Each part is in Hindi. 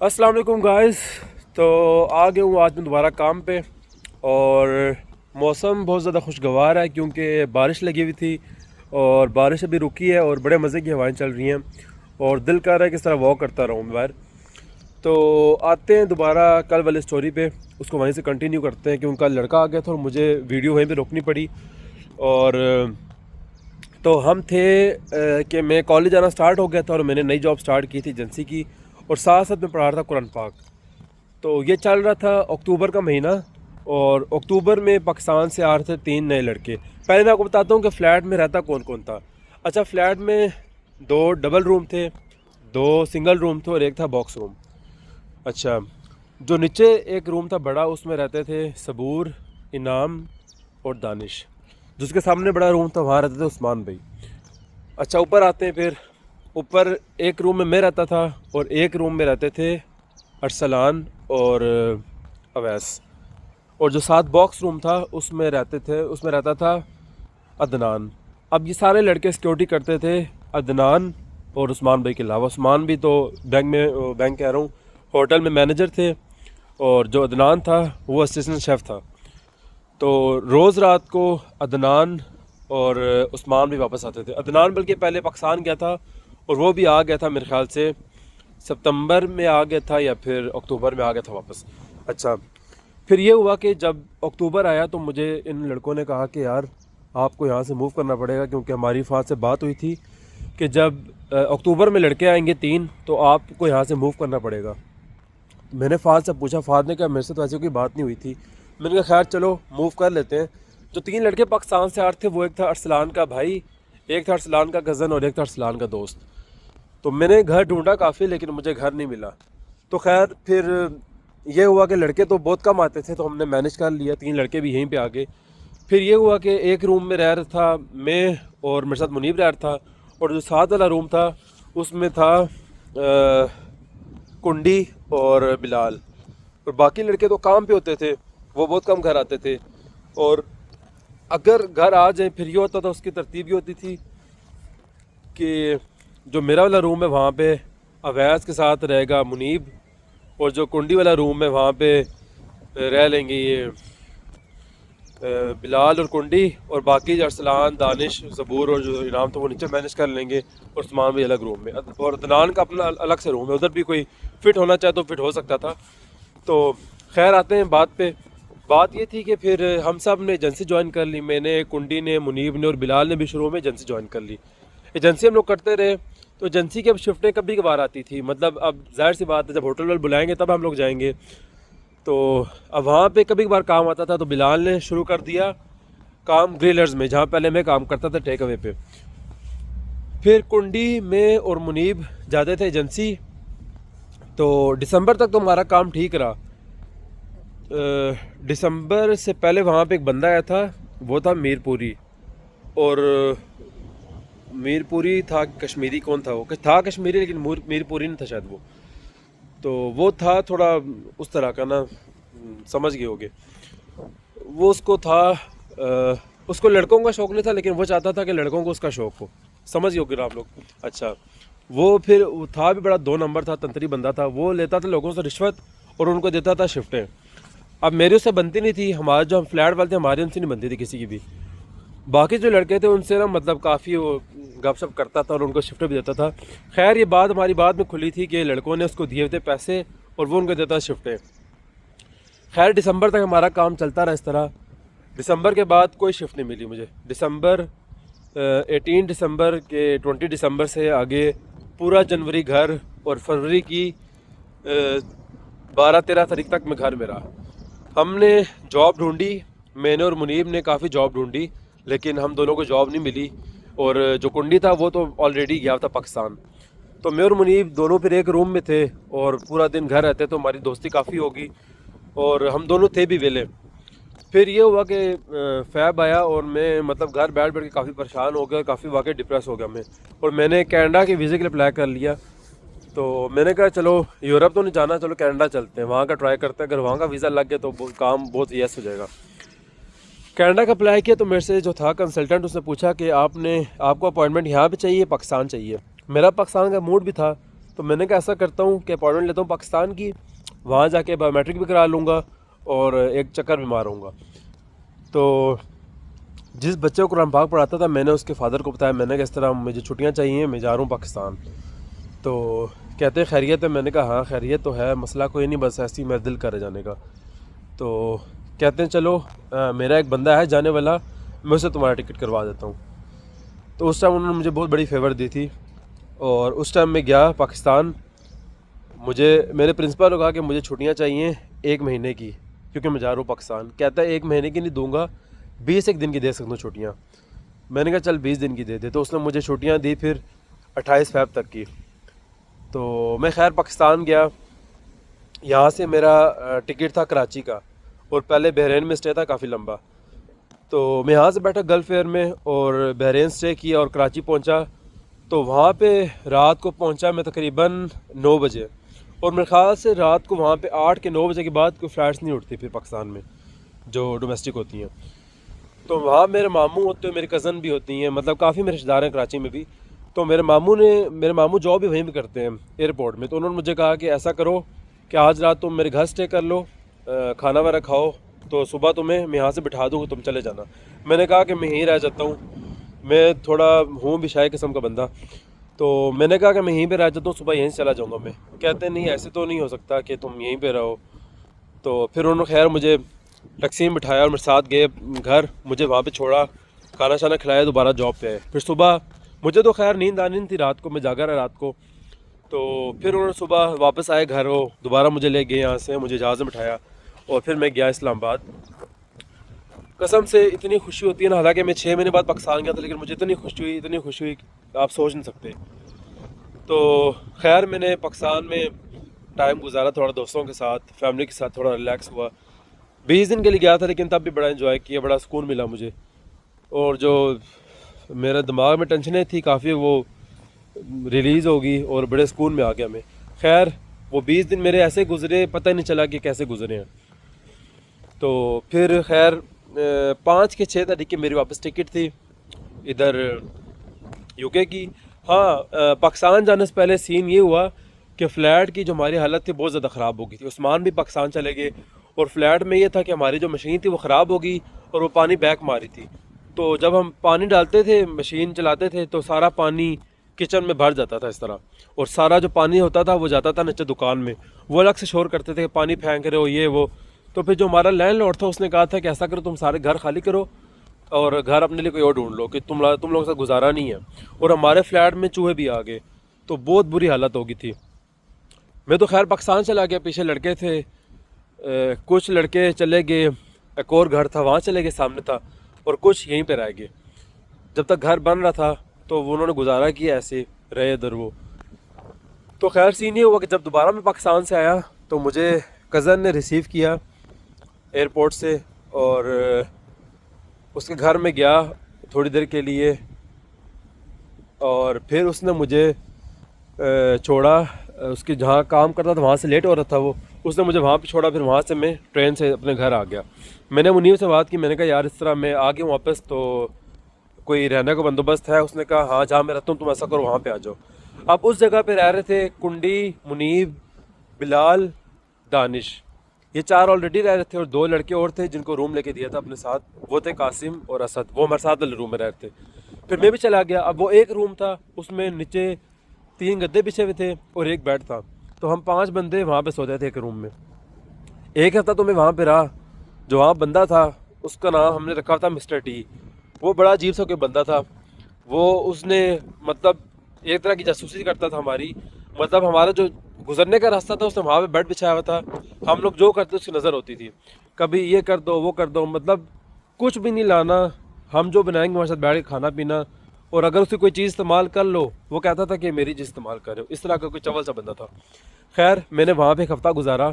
अस्सलाम वालेकुम गाइस। तो आ गया हूँ आज मैं दोबारा काम पे और मौसम बहुत ज़्यादा खुशगवार है क्योंकि बारिश लगी हुई थी और बारिश अभी रुकी है और बड़े मज़े की हवाएं चल रही हैं और दिल कर रहा है कि इस तरह वॉक करता रहूँ मैं बाहर। तो आते हैं दोबारा कल वाली स्टोरी पे, उसको वहीं से कंटिन्यू करते हैं क्योंकि कल लड़का आ गया था और मुझे वीडियो वहीं पे रोकनी पड़ी। और तो हम थे कि मैं कॉलेज आना स्टार्ट हो गया था और मैंने नई जॉब स्टार्ट की थी एजेंसी की, और साथ साथ में पढ़ा रहा था कुरान पाक। तो ये चल रहा था अक्टूबर का महीना और अक्टूबर में पाकिस्तान से आ रहे थे 3 नए लड़के। पहले मैं आपको बताता हूँ कि फ़्लैट में रहता कौन कौन था। अच्छा, फ़्लैट में 2 डबल रूम थे, 2 सिंगल रूम थे और एक था बॉक्स रूम। अच्छा, जो नीचे एक रूम था बड़ा, उसमें रहते थे सबूर, इनाम और दानिश। जिसके सामने बड़ा रूम था वहाँ रहते थे उस्मान भाई। अच्छा, ऊपर आते हैं फिर। ऊपर एक रूम में मैं रहता था और एक रूम में रहते थे अरसलान और अवैस। और जो साथ बॉक्स रूम था उसमें रहता था अदनान। अब ये सारे लड़के सिक्योरिटी करते थे अदनान और उस्मान भाई के अलावा। उस्मान भी तो बैंक कह रहा हूँ, होटल में मैनेजर थे, और जो अदनान था वो असिस्टेंट शेफ़ था। तो रोज़ रात को अदनान और उस्मान भी वापस आते थे। अदनान बल्कि पहले पाकिस्तान गया था और वो भी आ गया था, मेरे ख्याल से सितंबर में आ गया था या फिर अक्टूबर में आ गया था वापस। अच्छा, फिर ये हुआ कि जब अक्टूबर आया तो मुझे इन लड़कों ने कहा कि यार आपको यहाँ से मूव करना पड़ेगा, क्योंकि हमारी फ़ाद से बात हुई थी कि जब अक्टूबर में लड़के आएंगे 3 तो आपको यहाँ से मूव करना पड़ेगा। मैंने फ़ाद से पूछा, फ़ाद ने कहा मेरे से तो ऐसी कोई बात नहीं हुई थी। मैंने कहा खैर चलो मूव कर लेते हैं। जो 3 लड़के पाकिस्तान से आ रहे थे वो एक था अरसलान का भाई, एक था अरसलान का कज़न और एक था अरसलान का दोस्त। तो मैंने घर ढूंढा काफ़ी लेकिन मुझे घर नहीं मिला। तो खैर फिर ये हुआ कि लड़के तो बहुत कम आते थे तो हमने मैनेज कर लिया, 3 लड़के भी यहीं पे आ गए। फिर ये हुआ कि एक रूम में रह रहा था मैं और मेरे साथ मुनीब रह रहा था, और जो साथ वाला रूम था उसमें था कुंडी और बिलाल। और बाकी लड़के तो काम पे होते थे, वो बहुत कम घर आते थे। और अगर घर आ जाए फिर ये होता था, उसकी तरतीब ये होती थी कि जो मेरा वाला रूम है वहाँ पे अवैस के साथ रहेगा मुनीब, और जो कुंडी वाला रूम है वहाँ पे रह लेंगे ये बिलाल और कुंडी, और बाकी जो अरसलान, दानिश, ज़बूर और जो इनाम तो वो नीचे मैनेज कर लेंगे, और उस्मान भी अलग रूम में। और अदनान का अपना अलग से रूम है, उधर भी कोई फ़िट होना चाहे तो फ़िट हो सकता था। तो खैर आते हैं बात पे। बात ये थी कि फिर हम सब ने एजेंसी ज्वाइन कर ली। मैंने, कुंडी ने, मुनीब ने और बिलाल ने भी शुरू में एजेंसी ज्वाइन कर ली। एजेंसी हम लोग करते रहे। तो एजेंसी की अब शिफ्टें कभी कभार आती थी, मतलब अब जाहिर सी बात है जब होटल वाले बुलाएंगे तब हम लोग जाएंगे। तो अब वहाँ पे कभी कभार काम आता था तो बिलाल ने शुरू कर दिया काम ग्रिलर्स में, जहाँ पहले मैं काम करता था टेक अवे पे। फिर कुंडी में और मुनीब जाते थे एजेंसी। तो दिसंबर तक तो हमारा काम ठीक रहा। दिसंबर से पहले वहाँ पे एक बंदा आया था, वो था मीरपुरी। और मीरपुरी था कश्मीरी, कौन था वो, था कश्मीरी लेकिन मीरपुरी नहीं था शायद वो। तो वो था थोड़ा उस तरह का ना, समझ गए होगे। वो उसको था उसको लड़कों का शौक़ नहीं था लेकिन वो चाहता था कि लड़कों को उसका शौक़ हो, समझ गए होगे आप लोग। अच्छा, वो फिर वो था भी बड़ा 2 नंबर था, तंत्री बंदा था। वो लेता था लोगों से रिश्वत और उनको देता था शिफ्टें। अब मेरे उससे बनती नहीं थी, हमारे जो हम फ्लैट वाले थे हमारे उनसे नहीं बनती थी किसी की भी। बाकी जो लड़के थे उनसे ना मतलब काफ़ी वो गपशप करता था और उनको शिफ्ट भी देता था। खैर ये बात हमारी बाद में खुली थी कि लड़कों ने उसको दिए थे पैसे और वो उनको देता शिफ्टें। खैर दिसंबर तक हमारा काम चलता रहा इस तरह। दिसंबर के बाद कोई शिफ्ट नहीं मिली मुझे। दिसंबर 18 दिसंबर के 20 दिसंबर से आगे पूरा जनवरी घर, और फरवरी की 12-13 तारीख तक मैं घर में रहा। हमने जॉब ढूंढी, मैंने और मुनीब ने काफ़ी जॉब ढूंढी लेकिन हम दोनों को जॉब नहीं मिली। और जो कुंडी था वो तो ऑलरेडी गया था पाकिस्तान। तो मैं और मुनीब दोनों फिर एक रूम में थे और पूरा दिन घर रहते तो हमारी दोस्ती काफ़ी होगी, और हम दोनों थे भी वेले। फिर ये हुआ कि फैब आया और मैं मतलब घर बैठ बैठ के काफ़ी परेशान हो गया, काफ़ी वाकई डिप्रेस हो गया मैं। और मैंने कनाडा के वीज़े के लिए अप्लाई कर लिया। तो मैंने कहा चलो यूरोप तो नहीं जाना, चलो कनाडा चलते हैं, वहाँ का ट्राई करते हैं, अगर वहाँ का वीज़ा लग गया तो काम बहुत यस हो जाएगा। कनाडा का अप्लाई किया तो मेरे से जो था कंसल्टेंट, उसने पूछा कि आपको अपॉइंटमेंट यहाँ पे चाहिए पाकिस्तान चाहिए। मेरा पाकिस्तान का मूड भी था तो मैंने कहा ऐसा करता हूँ कि अपॉइंटमेंट लेता हूँ पाकिस्तान की, वहाँ जाके बायोमेट्रिक भी करा लूँगा और एक चक्कर भी मारूँगा। तो जिस बच्चे को कुरान पाक पढ़ाता था मैंने उसके फादर को बताया, मैंने कहा इस तरह मुझे छुट्टियाँ चाहिए, मैं जा रहा हूँ पाकिस्तान। तो कहते हैं खैरियत है? मैंने कहा हाँ खैरियत तो है, मसला कोई नहीं, बस ऐसे ही मेरा दिल कर जाने का। तो कहते हैं चलो मेरा एक बंदा है जाने वाला, मैं उसे तुम्हारा टिकट करवा देता हूँ। तो उस टाइम उन्होंने मुझे बहुत बड़ी फेवर दी थी और उस टाइम मैं गया पाकिस्तान। मेरे प्रिंसिपल ने कहा कि मुझे छुट्टियाँ चाहिए 1 महीने की, क्योंकि मैं जा रहा हूँ पाकिस्तान। कहता है 1 महीने की नहीं दूंगा, 20 एक दिन की दे सकता हूँ छुट्टियाँ। मैंने कहा चल 20 दिन की दे दे। तो उसने मुझे छुट्टियाँ दी फिर 28 फ़रवरी तक की। तो मैं खैर पाकिस्तान गया। यहाँ से मेरा टिकट था कराची का और पहले बहरीन में स्टे था काफ़ी लंबा। तो मैं यहाँ से बैठा गल्फ़ एयर में और बहरीन स्टे किया और कराची पहुँचा। तो वहाँ पे रात को पहुँचा मैं तकरीबन 9 बजे, और मेरे ख़्याल से रात को वहाँ पे 8 के 9 बजे के बाद कोई फ़्लाइट्स नहीं उठती फिर पाकिस्तान में जो डोमेस्टिक होती हैं। तो वहाँ मेरे मामू होते हैं, मेरी कज़न भी होती हैं, मतलब काफ़ी मेरे रिश्तेदार हैं कराची में भी। तो मेरे मामू जॉब भी वहीं पे करते हैं एयरपोर्ट में। तो उन्होंने मुझे कहा कि ऐसा करो कि आज रात तुम मेरे घर स्टे कर लो, खाना वाना खाओ, तो सुबह तुम्हें मैं यहाँ से बिठा दूँगा, तुम चले जाना। मैंने कहा कि मैं यहीं रह जाता हूँ, मैं थोड़ा हूँ भी शाय किस्म का बंदा। तो मैंने कहा कि मैं यहीं पे रह जाता हूँ, सुबह यहीं से चला जाऊँगा मैं। कहते नहीं ऐसे तो नहीं हो सकता कि तुम यहीं पे रहो। तो फिर उन्होंने खैर मुझे टैक्सी में बिठाया और मेरे साथ गए घर, मुझे वहाँ पे छोड़ा, खाना शाना खिलाया, दोबारा जॉब पे आए। फिर सुबह मुझे तो खैर नींद आनी नहीं थी, रात को मैं जागा रहा रात को। तो फिर उन्होंने सुबह वापस आए घर, वो दोबारा मुझे ले गए यहाँ से, मुझे जहाज़ में बिठाया और फिर मैं गया इस्लामाबाद। कसम से इतनी खुशी होती है ना, हालांकि मैं 6 महीने बाद पाकिस्तान गया था, लेकिन मुझे इतनी खुशी हुई आप सोच नहीं सकते। तो खैर मैंने पाकिस्तान में टाइम गुजारा थोड़ा दोस्तों के साथ, फैमिली के साथ, थोड़ा रिलैक्स हुआ। 20 दिन के लिए गया था लेकिन तब भी बड़ा एंजॉय किया, बड़ा सुकून मिला मुझे। और जो मेरे दिमाग में टेंशनें थी काफ़ी, वो रिलीज़ होगी और बड़े सुकून में आ गया मैं। खैर वो 20 दिन मेरे ऐसे गुजरे, पता ही नहीं चला कि कैसे गुजरे हैं। तो फिर खैर 5 के 6 तारीख की मेरी वापस टिकट थी इधर यूके की। हाँ, पाकिस्तान जाने से पहले सीन ये हुआ कि फ़्लैट की जो हमारी हालत थी बहुत ज़्यादा ख़राब हो गई थी। उस्मान भी पाकिस्तान चले गए और फ्लैट में ये था कि हमारी जो मशीन थी वो ख़राब हो गई और वो पानी बैक मारी थी। तो जब हम पानी डालते थे, मशीन चलाते थे, तो सारा पानी किचन में भर जाता था इस तरह, और सारा जो पानी होता था वो जाता था नीचे दुकान में। वो अलग से शोर करते थे पानी फेंक रहे हो ये वो। तो फिर जो हमारा लैंडलॉर्ड था उसने कहा था कि ऐसा करो तुम सारे घर खाली करो और घर अपने लिए कोई और ढूंढ लो कि तुम लोगों से गुजारा नहीं है। और हमारे फ्लैट में चूहे भी आ गए, तो बहुत बुरी हालत हो गई थी। मैं तो खैर पाकिस्तान चला गया, पीछे लड़के थे, कुछ लड़के चले गए, एक और घर था वहाँ चले गए, सामने था, और कुछ यहीं पे रह गए। जब तक घर बन रहा था तो वो उन्होंने गुजारा किया, ऐसे रहे इधर वो। तो खैर सीन ये हुआ कि जब दोबारा मैं पाकिस्तान से आया तो मुझे कज़न ने रिसीव किया एयरपोर्ट से, और उसके घर में गया थोड़ी देर के लिए, और फिर उसने मुझे छोड़ा। उसके जहाँ काम करता था वहाँ से लेट हो रहा था वो, उसने मुझे वहाँ पे छोड़ा। फिर वहाँ से मैं ट्रेन से अपने घर आ गया। मैंने मुनीब से बात की, मैंने कहा यार इस तरह मैं आ गया हूँ वापस, तो कोई रहने का बंदोबस्त है? उसने कहा हाँ जहाँ मैं रहता हूँ तुम ऐसा करो वहाँ पे आ जाओ। अब उस जगह पे रह रहे थे कुंडी, मुनीब, बिलाल, दानिश, ये 4 ऑलरेडी रह रहे थे, और 2 लड़के और थे जिनको रूम लेके दिया था अपने साथ, वो थे कासिम और असद, वो हमारे साथ वाले रूम में रह रहे थे। फिर मैं भी चला गया। अब वो एक रूम था, उसमें नीचे 3 गद्दे बिछे हुए थे और एक बेड था, तो हम 5 बंदे वहाँ पे सोते थे एक रूम में। एक हफ्ता तो मैं वहाँ पे रहा। जो वहाँ बंदा था उसका नाम हमने रखा था मिस्टर टी। वो बड़ा अजीब सा कोई बंदा था। वो उसने मतलब एक तरह की जासूसी करता था हमारी, मतलब हमारा जो गुजरने का रास्ता था उसने वहाँ पे बेड बिछाया हुआ था, हम लोग जो करते उसकी नज़र होती थी। कभी ये कर दो वो कर दो, मतलब कुछ भी नहीं लाना, हम जो बनाएंगे हमारे साथ बैठ के खाना पीना, और अगर उसकी कोई चीज़ इस्तेमाल कर लो वो कहता था कि मेरी चीज़ इस्तेमाल कर रहे हो। इस तरह का कोई चवल सा बंदा था। खैर मैंने वहाँ पे एक हफ़्ता गुजारा।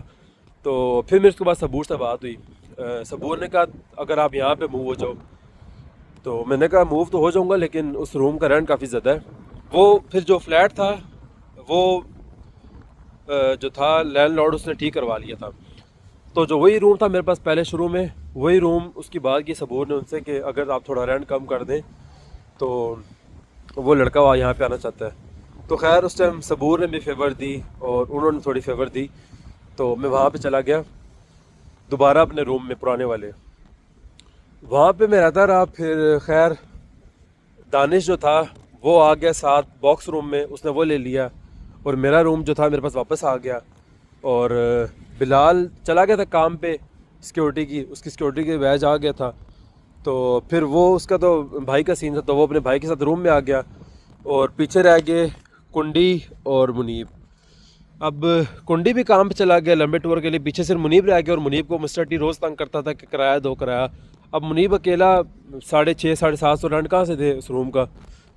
तो फिर मेरे उसके बाद सबूर से बात हुई। सबूर ने कहा अगर आप यहाँ पे मूव हो जाओ, तो मैंने कहा मूव तो हो जाऊँगा लेकिन उस रूम का रेंट काफ़ी ज़्यादा है। वो फिर जो फ्लैट था वो जो था लैंडलॉर्ड उसने ठीक करवा लिया था। तो जो वही रूम था मेरे पास पहले शुरू में, वही रूम उसकी बात की सबूर ने उनसे कि अगर आप थोड़ा रेंट कम कर दें तो वो लड़का वहाँ यहाँ पे आना चाहता है। तो खैर उस टाइम सबूर ने भी फेवर दी और उन्होंने थोड़ी फेवर दी, तो मैं वहाँ पे चला गया दोबारा अपने रूम में पुराने वाले। वहाँ पे मैं रहता रहा। फिर खैर दानिश जो था वो आ गया साथ बॉक्स रूम में, उसने वो ले लिया और मेरा रूम जो था मेरे पास वापस आ गया। और बिलाल चला गया था काम पे सिक्योरिटी की, उसकी सिक्योरिटी के बैज आ गया था। तो फिर वो उसका तो भाई का सीन था, तो वो अपने भाई के साथ रूम में आ गया और पीछे रह गए कुंडी और मुनीब। अब कुंडी भी काम पे चला गया लंबे टूर के लिए, पीछे से मुनीब रह गया और मुनीब को मिस्टर टी रोज़ तंग करता था कि किराया दो किराया। अब मुनीब अकेला 650 750 रेंट कहाँ से दे उस रूम का।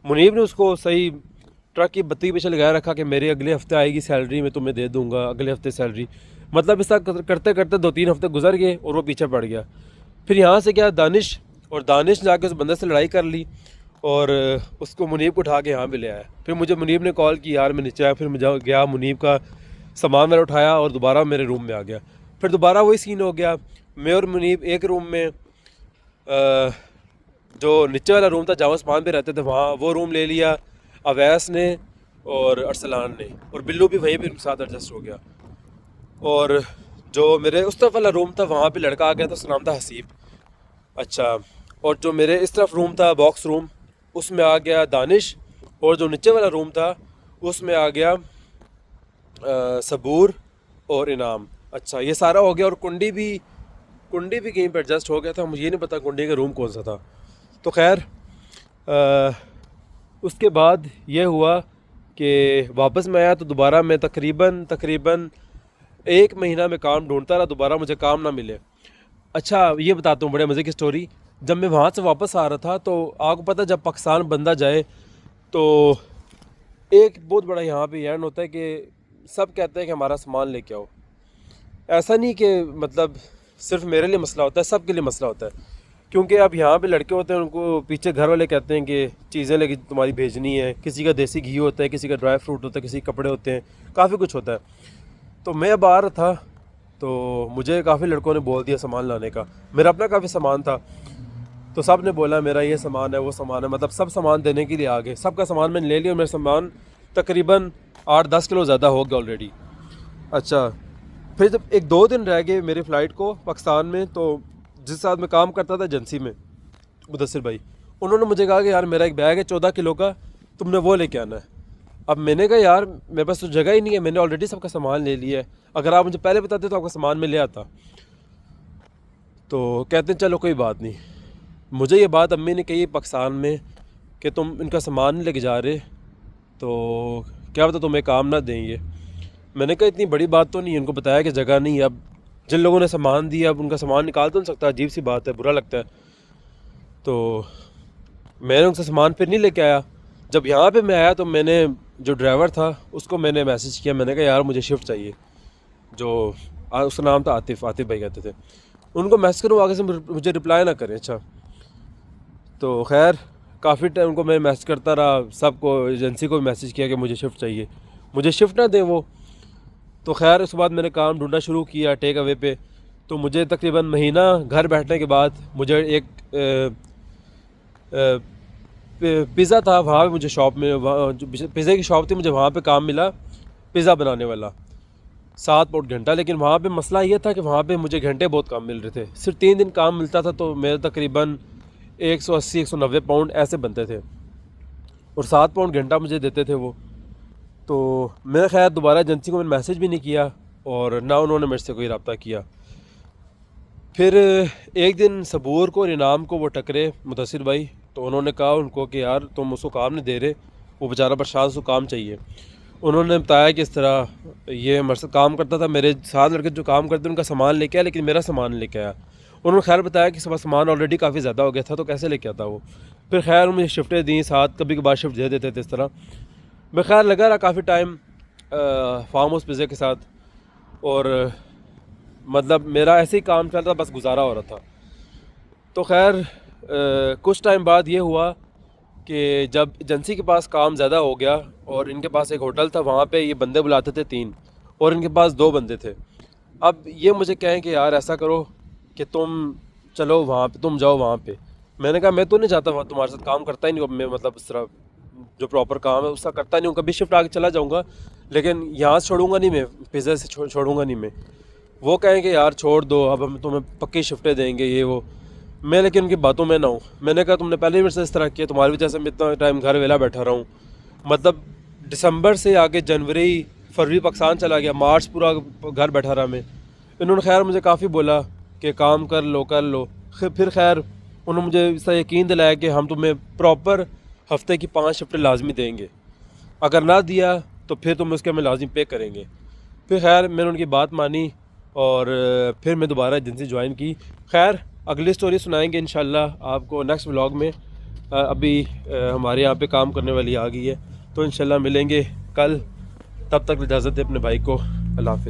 मुनीब ने उसको सही ट्रक की बत्ती पीछे लगाया रखा कि मेरे अगले हफ्ते आएगी सैलरी, मैं तुम्हें दे दूंगा अगले हफ्ते सैलरी। मतलब इस तरह करते करते 2-3 हफ्ते गुजर गए और वो पीछे पड़ गया। फिर यहाँ से क्या दानिश जाके उस बंदे से लड़ाई कर ली और उसको मुनीब को उठा के यहाँ पे ले आया। फिर मुझे मुनीब ने कॉल की, यार मैं नीचे आया। फिर मुझे गया, मुनीब का सामान मैंने उठाया और दोबारा मेरे रूम में आ गया। फिर दोबारा वही सीन हो गया, मैं और मुनीब एक रूम में, जो नीचे वाला रूम था जहाँ उस्मान पे रहते थे वहाँ, वो रूम ले लिया अवैस ने और अरसलान ने, और बिल्लू भी वहीं पे उनके साथ एडजस्ट हो गया। और जो मेरे उस तरफ वाला रूम था वहाँ पे लड़का आ गया था, उसका नाम था हसीब। अच्छा, और जो मेरे इस तरफ रूम था बॉक्स रूम, उसमें आ गया दानिश, और जो नीचे वाला रूम था उसमें आ गया सबूर और इनाम। अच्छा, ये सारा हो गया। और कुंडी भी कहीं पर एडजस्ट हो गया था, मुझे ये नहीं पता कुंडी का रूम कौन सा था। तो खैर उसके बाद ये हुआ कि वापस मैं आया तो दोबारा मैं तकरीबन 1 महीना में काम ढूंढता रहा, दोबारा मुझे काम ना मिले। अच्छा, ये बताता हूँ बड़े मज़े की स्टोरी। जब मैं वहाँ से वापस आ रहा था तो आपको पता, जब पाकिस्तान बंदा जाए तो एक बहुत बड़ा यहाँ पे एंड होता है कि सब कहते हैं कि हमारा सामान लेके आओ। ऐसा नहीं कि मतलब सिर्फ मेरे लिए मसला होता है, सब के लिए मसला होता है। क्योंकि अब यहाँ पे लड़के होते हैं, उनको पीछे घर वाले कहते हैं कि चीज़ें लेके तुम्हारी भेजनी है। किसी का देसी घी होता है, किसी का ड्राई फ्रूट होता है, किसी के कपड़े होते हैं, काफ़ी कुछ होता है। तो मैं अब आ रहा था तो मुझे काफ़ी लड़कों ने बोल दिया सामान लाने का। मेरा अपना काफ़ी सामान था, तो सब ने बोला मेरा ये सामान है वो सामान है, मतलब सब सामान देने के लिए आ गए। सबका सामान मैंने ले लिया और मेरा सामान तकरीबन 8-10 किलो ज़्यादा हो गया ऑलरेडी। अच्छा, फिर जब 1-2 दिन रह गए मेरी फ़्लाइट को पाकिस्तान में, तो जिस साथ मैं काम करता था एजेंसी में, मुदस्सिर भाई, उन्होंने मुझे कहा कि यार मेरा एक बैग है 14 किलो का, तुमने वो लेके आना है। अब मैंने कहा यार मेरे पास तो जगह ही नहीं है, मैंने ऑलरेडी सबका सामान ले लिया है, अगर आप मुझे पहले बताते तो आपका सामान मैं ले आता। तो कहते हैं चलो कोई बात नहीं। मुझे ये बात अम्मी ने कही पाकिस्तान में कि तुम इनका सामान नहीं लेके जा रहे तो क्या पता तुम्हें काम ना दें ये। मैंने कहा इतनी बड़ी बात तो नहीं है, उनको बताया कि जगह नहीं है। अब जिन लोगों ने सामान दिया अब उनका सामान निकाल तो नहीं सकता, अजीब सी बात है, बुरा लगता है। तो मैंने उनसे सामान फिर नहीं लेके आया। जब यहाँ पे मैं आया तो मैंने जो ड्राइवर था उसको मैंने मैसेज किया, मैंने कहा यार मुझे शिफ्ट चाहिए। जो उसका नाम था आतिफ़ भाई कहते थे। उनको मैसेज करूँ, आगे से मुझे रिप्लाई ना करें। अच्छा, तो खैर काफ़ी टाइम उनको मैं मैसेज करता रहा, सबको एजेंसी को मैसेज किया कि मुझे शिफ्ट चाहिए, मुझे शिफ्ट ना दें वो। तो खैर उसके बाद मैंने काम ढूंढना शुरू किया टेक अवे पे। तो मुझे तकरीबन महीना घर बैठने के बाद मुझे एक पिज़्ज़ा था वहाँ पे, मुझे शॉप में जो पिज़्ज़ा की शॉप थी, मुझे वहाँ पे काम मिला पिज़्ज़ा बनाने वाला 7 पाउंड घंटा। लेकिन वहाँ पे मसला ये था कि वहाँ पे मुझे घंटे बहुत कम मिल रहे थे, सिर्फ 3 दिन काम मिलता था, तो मेरे तकरीबन 180-190 पाउंड ऐसे बनते थे और 7 पाउंड घंटा मुझे देते थे वो। तो मैंने खैर दोबारा एजेंसी को मैंने मैसेज भी नहीं किया और ना उन्होंने मेरे से कोई रब्ता किया। फिर एक दिन सबूर को और इनाम को वो टकरे मुदस्सिर भाई, तो उन्होंने कहा उनको कि यार तुम उसको काम नहीं दे रहे, वो बेचारा परेशान, उसको काम चाहिए। उन्होंने बताया कि इस तरह ये मेरे से काम करता था, मेरे साथ लड़के जो काम करते उनका सामान लेके आया लेकिन मेरा सामान लेके आया। उन्होंने खैर बताया कि सामान ऑलरेडी काफ़ी ज़्यादा हो गया था तो कैसे लेके आता वो। फिर खैर उन्होंने शिफ्टें दी साथ, कभी कभार शिफ्ट दे देते थे इस तरह। मैं खैर लगा रहा काफ़ी टाइम फार्म हाउस पिज़्ज़ा के साथ, और मतलब मेरा ऐसे ही काम चलता, बस गुजारा हो रहा था। तो खैर कुछ टाइम बाद ये हुआ कि जब एजेंसी के पास काम ज़्यादा हो गया और इनके पास एक होटल था, वहाँ पे ये बंदे बुलाते थे 3 और इनके पास 2 बंदे थे। अब ये मुझे कहें कि यार ऐसा करो कि तुम चलो वहाँ पे, तुम जाओ वहाँ पे। मैंने कहा मैं तो नहीं चाहता वहाँ तुम्हारे साथ काम करता ही नहीं, अब मैं मतलब इस तरह जो प्रॉपर काम है उसका करता नहीं हूँ। कभी शिफ्ट आके चला जाऊँगा, लेकिन यहाँ से छोड़ूंगा नहीं मैं, पिज़्ज़ा से छोड़ूंगा नहीं मैं। वो कहेंगे यार छोड़ दो, अब हम तुम्हें पक्की शिफ्टें देंगे ये वो। मैं लेकिन उनकी बातों में ना हूँ। मैंने कहा तुमने पहले ही मेरे से इस तरह किया, तुम्हारी वजह से मैं इतना टाइम घर वेला बैठा रहा हूँ। मतलब दिसंबर से आगे जनवरी फरवरी पाकिस्तान चला गया, मार्च पूरा घर बैठा रहा मैं। इन्होंने खैर मुझे काफ़ी बोला कि काम कर लो। फिर खैर उन्होंने मुझे इसका यकीन दिलाया कि हम तुम्हें प्रॉपर हफ्ते की 5 शिफ्टें लाजमी देंगे, अगर ना दिया तो फिर तुम उसके हमें लाजमी पे करेंगे। फिर खैर मैंने उनकी बात मानी और फिर मैं दोबारा एजेंसी ज्वाइन की। खैर अगली स्टोरी सुनाएंगे इंशाल्लाह आपको नेक्स्ट व्लॉग में। अभी हमारे यहाँ पे काम करने वाली आ गई है, तो इंशाल्लाह मिलेंगे कल। तब तक इजाज़त है अपने भाई को। अल्लाह हाफ़िज़।